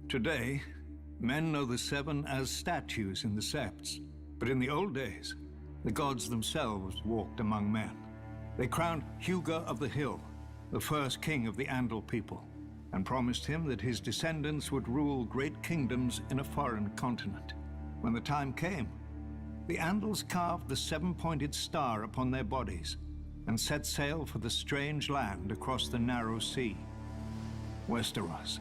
Today, men know the Seven as statues in the septs, but in the old days, the gods themselves walked among men. They crowned Hugo of the Hill, the first king of the Andal people, and promised him that his descendants would rule great kingdoms in a foreign continent. When the time came, the Andals carved the seven-pointed star upon their bodies and set sail for the strange land across the narrow sea, Westeros.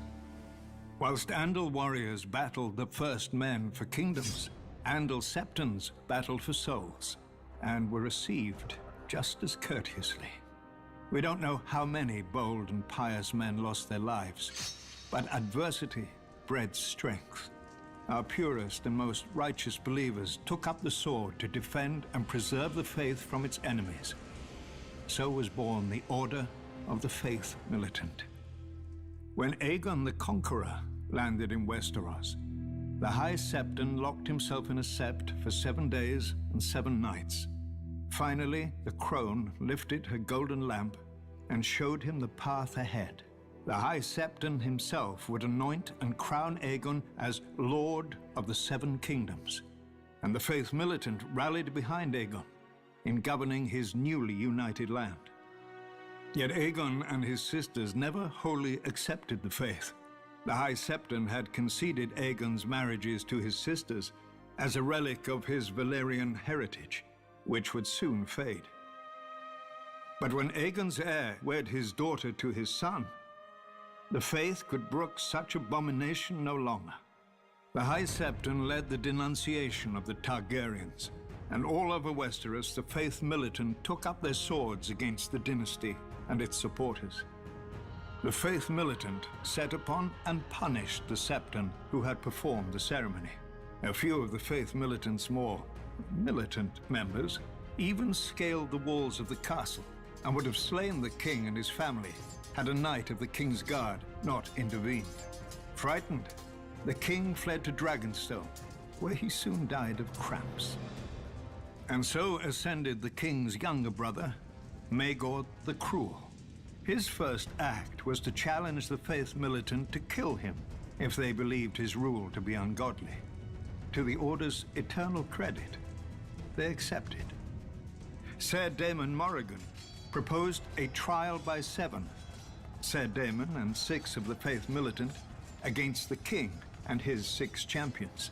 Whilst Andal warriors battled the first men for kingdoms, Andal septons battled for souls and were received just as courteously. We don't know how many bold and pious men lost their lives, but adversity bred strength. Our purest and most righteous believers took up the sword to defend and preserve the faith from its enemies. So was born the Order of the Faith Militant. When Aegon the Conqueror landed in Westeros, the High Septon locked himself in a sept for 7 days and 7 nights. Finally, the crone lifted her golden lamp and showed him the path ahead. The High Septon himself would anoint and crown Aegon as Lord of the Seven Kingdoms, and the Faith Militant rallied behind Aegon in governing his newly united land. Yet Aegon and his sisters never wholly accepted the faith. The High Septon had conceded Aegon's marriages to his sisters as a relic of his Valyrian heritage, which would soon fade. But when Aegon's heir wed his daughter to his son, the faith could brook such abomination no longer. The High Septon led the denunciation of the Targaryens, and all over Westeros the Faith Militant took up their swords against the dynasty and its supporters. The Faith Militant set upon and punished the Septon who had performed the ceremony. A few of the Faith Militant's more militant members even scaled the walls of the castle and would have slain the king and his family had a knight of the King's Guard not intervened. Frightened, the king fled to Dragonstone, where he soon died of cramps. And so ascended the king's younger brother, Maegor the Cruel. His first act was to challenge the Faith Militant to kill him if they believed his rule to be ungodly. To the Order's eternal credit, they accepted. Ser Daemon Morrigan proposed a trial by 7, Ser Daemon and 6 of the Faith Militant against the king and his 6 champions.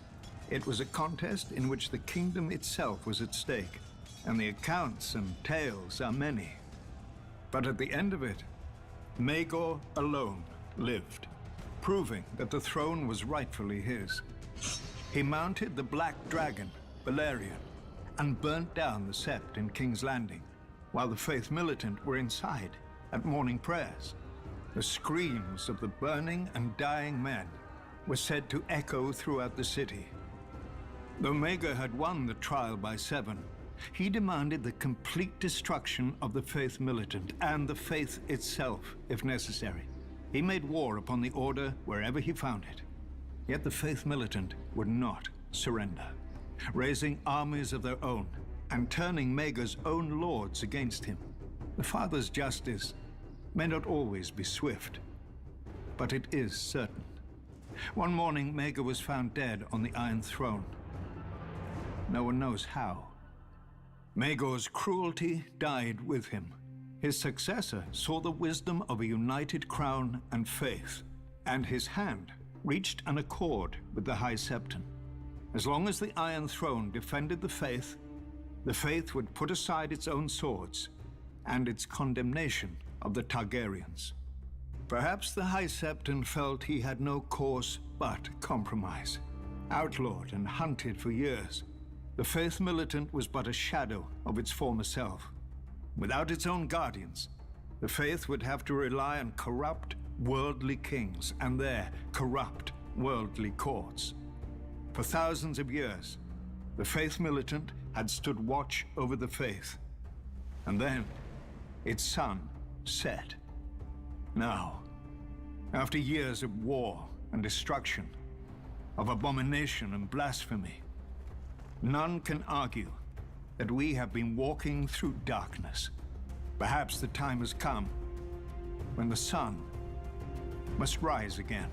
It was a contest in which the kingdom itself was at stake, and the accounts and tales are many. But at the end of it, Maegor alone lived, proving that the throne was rightfully his. He mounted the Black Dragon, Balerion, and burnt down the Sept in King's Landing, while the Faith Militant were inside at morning prayers. The screams of the burning and dying men were said to echo throughout the city. Though Maegor had won the trial by 7, he demanded the complete destruction of the Faith Militant and the faith itself, if necessary. He made war upon the Order wherever he found it. Yet the Faith Militant would not surrender, raising armies of their own and turning Maegor's own lords against him. The Father's justice may not always be swift, but it is certain. One morning, Maegor was found dead on the Iron Throne. No one knows how. Maegor's cruelty died with him. His successor saw the wisdom of a united crown and faith, and his hand reached an accord with the High Septon. As long as the Iron Throne defended the faith would put aside its own swords and its condemnation of the Targaryens. Perhaps the High Septon felt he had no course but compromise. Outlawed and hunted for years, the Faith Militant was but a shadow of its former self. Without its own guardians, the faith would have to rely on corrupt, worldly kings and their corrupt, worldly courts. For thousands of years, the Faith Militant had stood watch over the faith. And then, its sun set. Now, after years of war and destruction, of abomination and blasphemy, none can argue that we have been walking through darkness. Perhaps the time has come when the sun must rise again.